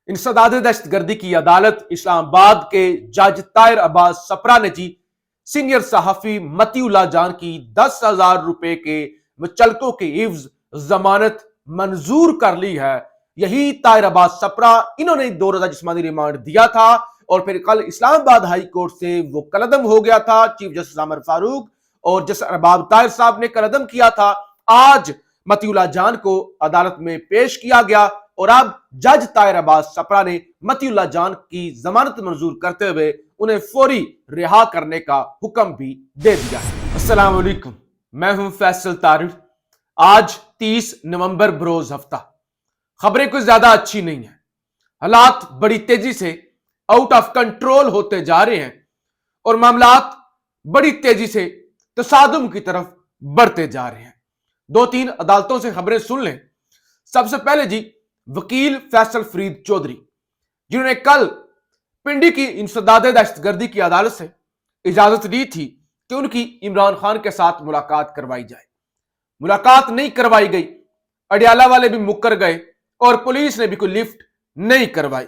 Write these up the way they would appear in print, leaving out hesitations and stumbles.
इंसदाद दहशत गर्दी की अदालत इस्लामाबाद के जज ताहिर अब्बास सपरा ने जी सीनियर सहाफी मतीउल्लाह जान की 10,000 रुपए के मुचलकों के इव्ज जमानत मंजूर कर ली है। यही ताहिर अब्बास सपरा, इन्होंने 2 रोजा जिस्मानी रिमांड दिया था और फिर कल इस्लामाबाद हाई कोर्ट से वो कलअदम हो गया था। चीफ जस्टिस आमिर फारूक और जस्टिस अरबाब ताहिर साहब ने कलअदम किया था। आज मतीउल्लाह जान को अदालत में पेश किया गया और अब जज ताहिर अब्बास सपरा ने मतीउल्लाह जान की जमानत मंजूर करते हुए उन्हें फौरी रिहा करने का हुक्म भी दे दिया है। अस्सलाम वालेकुम, मैं हूं फैसल तारिर। आज 30 नवंबर बरोज हफ्ता। खबरें कुछ ज्यादा अच्छी नहीं है। हालात बड़ी तेजी से आउट ऑफ कंट्रोल होते जा रहे हैं और मामलात बड़ी तेजी से तसादुम की तरफ बढ़ते जा रहे हैं। 2-3 अदालतों से खबरें सुन लें। सबसे पहले जी वकील फैसल फरीद चौधरी, जिन्होंने कल पिंडी की इंसदाद दहशतगर्दी की अदालत से इजाजत दी थी कि उनकी इमरान खान के साथ मुलाकात करवाई जाए। मुलाकात नहीं करवाई गई, अडियाला वाले भी मुकर गए और पुलिस ने भी कोई लिफ्ट नहीं करवाई।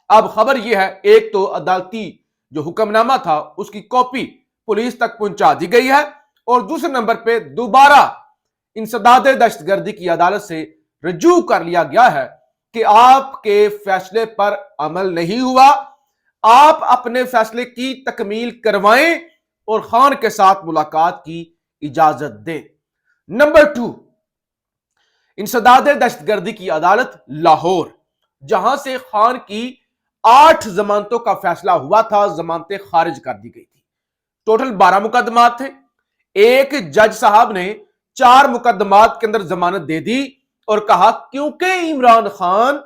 अब खबर यह है, एक तो अदालती जो हुक्मनामा था उसकी कॉपी पुलिस तक पहुंचा दी गई है और दूसरे नंबर पे दोबारा इंसदाद दहशतगर्दी की अदालत से रजू कर लिया गया है कि आपके फैसले पर अमल नहीं हुआ, आप अपने फैसले की तकमील करवाएं और खान के साथ मुलाकात की इजाजत दें। नंबर 2, इंसदाद दहशतगर्दी की अदालत लाहौर, जहां से खान की 8 जमानतों का फैसला हुआ था, जमानतें खारिज कर दी गई थी। टोटल 12 मुकदमात थे। एक जज साहब ने 4 मुकदमात के अंदर जमानत दे दी और कहा क्योंकि इमरान खान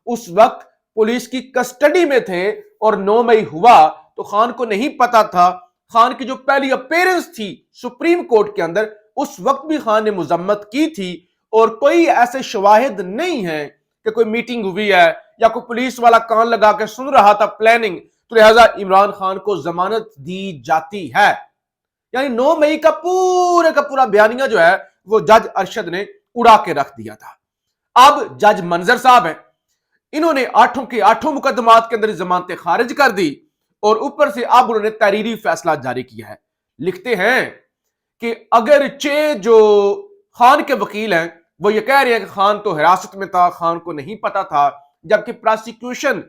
उस वक्त पुलिस की कस्टडी में थे और 9 मई हुआ तो खान को नहीं पता था। खान की जो पहली अपीयरेंस थी सुप्रीम कोर्ट के अंदर, उस वक्त भी खान ने मुजम्मत की थी और कोई ऐसे शवाहिद नहीं है कि कोई मीटिंग हुई है या कोई पुलिस वाला कान लगा के सुन रहा था प्लानिंग, तो लिहाजा इमरान खान को जमानत दी जाती है। यानी 9 मई का पूरा बयानिया जो है वो जज अरशद ने उड़ा के रख दिया था। अब जज मंजर साहब हैं, इन्होंने 8 के 8 मुकदमात के अंदर जमानतें खारिज कर दी और ऊपर से अब उन्होंने तहरीरी फैसला जारी किया है। लिखते हैं कि अगर जो खान के वकील हैं वो ये कह रहे हैं कि खान तो हिरासत में था, खान को नहीं पता था, जबकि प्रोसिक्यूशन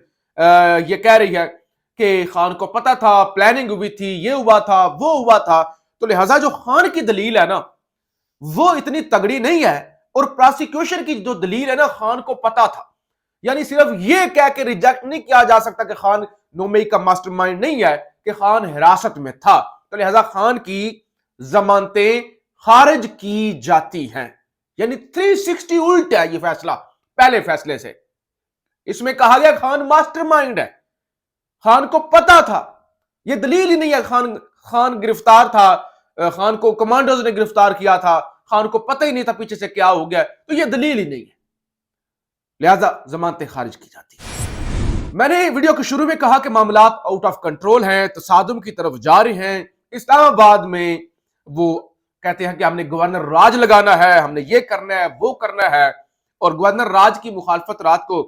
ये कह रही है कि खान को पता था, प्लानिंग हुई थी, ये हुआ था, वो हुआ था, तो लिहाजा जो खान की दलील है ना वो इतनी तगड़ी नहीं है और प्रोसिक्यूशन की जो दलील है ना खान को पता था। यानी सिर्फ ये कह के रिजेक्ट नहीं किया जा सकता कि खान 9 मई का मास्टरमाइंड नहीं है कि खान हिरासत में था, तो लिहाजा खान की जमानतें खारिज की जाती हैं। यानी 360 उल्ट है ये फैसला पहले फैसले से। इसमें कहा गया खान मास्टरमाइंड है, खान को पता था, ये दलील ही नहीं है खान गिरफ्तार था, खान को कमांडोज ने गिरफ्तार किया था, खान को पता ही नहीं था पीछे से क्या हो गया, तो ये दलील ही नहीं है, लिहाजा जमानतें खारिज की जाती है। मैंने वीडियो के शुरू में कहा कि मामलात आउट ऑफ कंट्रोल हैं, तसादुम की तरफ जा रहे हैं। इस्लामाबाद में वो कहते हैं कि हमने गवर्नर राज लगाना है, हमने ये करना है, वो करना है, और गवर्नर राज की मुखालफत रात को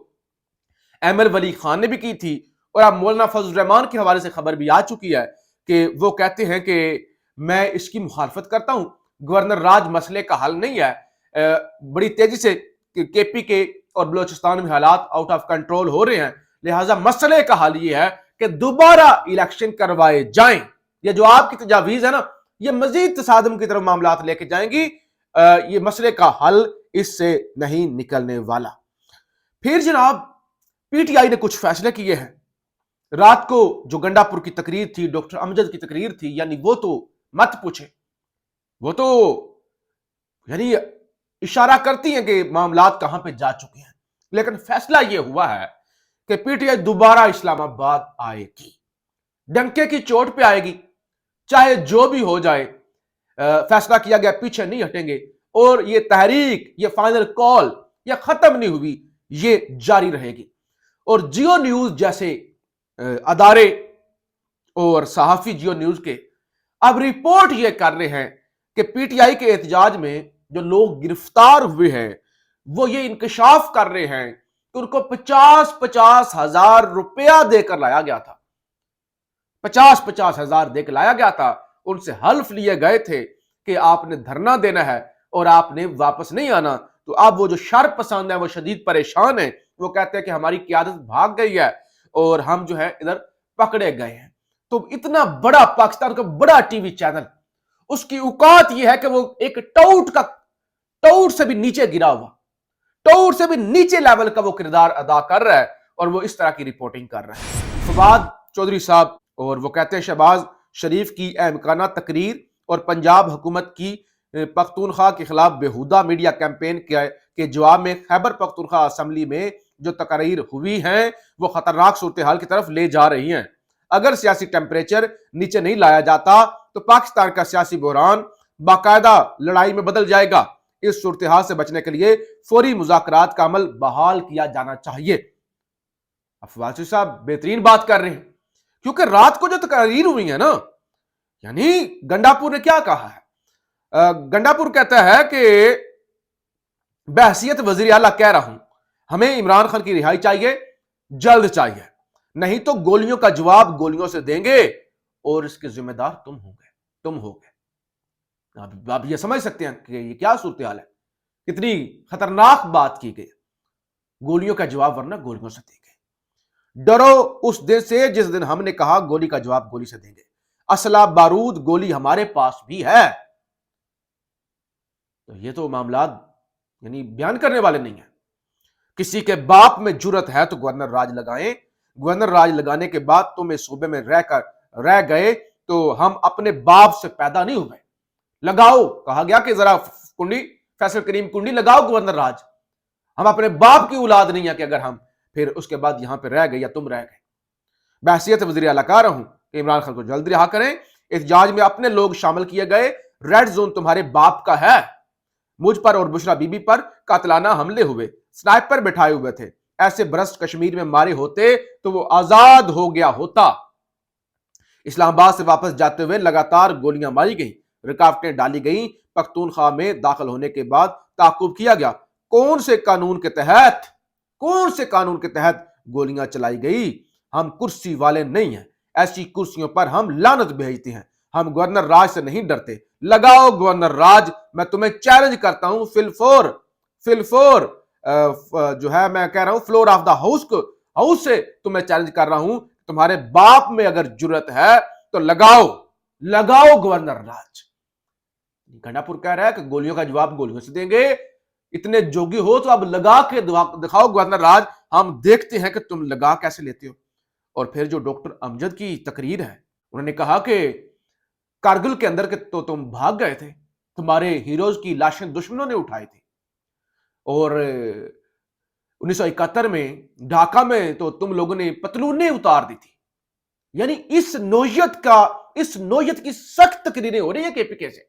एमएल वली खान ने भी की थी और अब मौलाना फजल रहमान के हवाले से खबर भी आ चुकी है कि वो कहते हैं कि मैं इसकी मुखालफत करता हूं, गवर्नर राज मसले का हल नहीं है। बड़ी तेजी से केपी के और बलोचिस्तान में हालात आउट ऑफ कंट्रोल हो रहे हैं, लिहाजा मसले का हल ये है कि दोबारा इलेक्शन करवाए जाएं। ये जो आपकी तजावीज है ना, ये मजीद तसादम की तरफ मामलात लेके जाएंगी। ये मसले का हल इससे नहीं निकलने वाला। फिर जनाब पीटीआई ने कुछ फैसले किए हैं। रात को जो गंडापुर की तकरीर थी, डॉक्टर अमजद की तकरीर थी, यानी वो तो मत पूछे, वो तो यानी इशारा करती हैं कि मामलात कहां पे जा चुके हैं। लेकिन फैसला यह हुआ है कि पीटीआई दोबारा इस्लामाबाद आएगी, डंके की चोट पे आएगी, चाहे जो भी हो जाए। फैसला किया गया, पीछे नहीं हटेंगे और ये तहरीक, ये फाइनल कॉल, ये खत्म नहीं हुई, ये जारी रहेगी। और जियो न्यूज जैसे अदारे और सहाफी जियो न्यूज के अब रिपोर्ट ये कर रहे हैं कि पीटीआई के एहतजाज में जो लोग गिरफ्तार हुए हैं वो ये इंकशाफ कर रहे हैं تو ان کو 50,000 روپیہ دے کر لایا گیا تھا، 50,000 دے کے لایا گیا تھا. ان سے حلف لیے گئے تھے کہ آپ نے دھرنا دینا ہے اور آپ نے واپس نہیں آنا. تو اب وہ جو شر پسند ہے وہ شدید پریشان ہیں، وہ کہتے ہیں کہ ہماری قیادت بھاگ گئی ہے اور ہم جو ہے ادھر پکڑے گئے ہیں. تو اتنا بڑا پاکستان کا بڑا ٹی وی چینل، اس کی اوقات یہ ہے کہ وہ ایک ٹاؤٹ سے بھی نیچے گرا ہوا، ٹاؤٹ سے بھی نیچے لیول کا وہ کردار ادا کر رہا ہے اور وہ اس طرح کی رپورٹنگ کر رہا ہے. فواد چودھری صاحب، اور وہ کہتے ہیں شہباز شریف کی احمقانہ تقریر اور پنجاب حکومت کی پختونخوا کے خلاف بیہودہ میڈیا کیمپین کے جواب میں خیبر پختونخوا اسمبلی میں جو تقاریر ہوئی ہیں وہ خطرناک صورتحال کی طرف لے جا رہی ہیں. اگر سیاسی ٹیمپریچر نیچے نہیں لایا جاتا تو پاکستان کا سیاسی بحران باقاعدہ لڑائی میں بدل جائے گا. اس صورتحال سے بچنے کے لیے فوری مذاکرات کا عمل بحال کیا جانا چاہیے. افواج صاحب بہترین بات کر رہے ہیں، کیونکہ رات کو جو تقاریر ہوئی ہے نا، یعنی گنڈاپور نے کیا کہا ہے؟ گنڈاپور کہتا ہے کہ بحیثیت وزیر اعلیٰ کہہ رہا ہوں، ہمیں عمران خان کی رہائی چاہیے، جلد چاہیے، نہیں تو گولیوں کا جواب گولیوں سے دیں گے اور اس کے ذمہ دار تم ہو گے. آپ یہ سمجھ سکتے ہیں کہ یہ کیا صورتحال ہے، کتنی خطرناک بات کی گئی. گولیوں کا جواب ورنہ گولیوں سے دیں گے. ڈرو اس دن سے جس دن ہم نے کہا گولی کا جواب گولی سے دیں گے. اسلحہ بارود گولی ہمارے پاس بھی ہے. تو یہ تو معاملات یعنی بیان کرنے والے نہیں ہیں. کسی کے باپ میں جرت ہے تو گورنر راج لگائیں. گورنر راج لگانے کے بعد تم اس صوبے میں رہ گئے تو ہم اپنے باپ سے پیدا نہیں ہوئے. لگاؤ، کہا گیا کہ ذرا کنڈی، فیصل کریم کنڈی لگاؤ گورنر راج. ہم اپنے باپ کی اولاد نہیں ہے کہ اگر ہم پھر اس کے بعد یہاں پہ رہ گئے یا تم رہ گئے. بحیثیت وزیر اعلیٰ کہہ رہا ہوں کہ عمران خان کو جلد رہا کریں. احتجاج میں اپنے لوگ شامل کیے گئے. ریڈ زون تمہارے باپ کا ہے. مجھ پر اور بشرا بی بی پر قاتلانہ حملے ہوئے، سنائپر بٹھائے ہوئے تھے. ایسے برسٹ کشمیر میں مارے ہوتے تو وہ آزاد ہو گیا ہوتا. اسلام آباد سے واپس جاتے ہوئے لگاتار گولیاں ماری گئیں، رکاوٹیں ڈالی گئیں. پختونخوا میں داخل ہونے کے بعد تعاقب کیا گیا. کون سے قانون کے تحت گولیاں چلائی گئی؟ ہم کرسی والے نہیں ہیں، ایسی کرسیوں پر ہم لعنت بھیجتے ہیں. ہم گورنر راج سے نہیں ڈرتے. لگاؤ گورنر راج، میں تمہیں چیلنج کرتا ہوں. فل فور جو ہے میں کہہ رہا ہوں فلور آف دا ہاؤس سے تمہیں چیلنج کر رہا ہوں. تمہارے باپ میں اگر جرت ہے تو لگاؤ گورنر راج. گنڈاپور کہہ رہا ہے کہ گولیوں کا جواب گولیوں سے دیں گے. اتنے جوگی ہو تو اب لگا کے دکھاؤ گورنر راج، ہم دیکھتے ہیں کہ تم لگا کیسے لیتے ہو. اور پھر جو ڈاکٹر امجد کی تقریر ہے، انہوں نے کہا کہ کارگل کے اندر تو تم بھاگ گئے تھے، تمہارے ہیروز کی لاشیں دشمنوں نے اٹھائی تھی، اور 1971 میں ڈھاکہ میں تو تم لوگوں نے پتلونیں اتار دی تھی. یعنی اس نوعیت کی سخت تقریریں ہو رہی ہیں کے پی کے سے.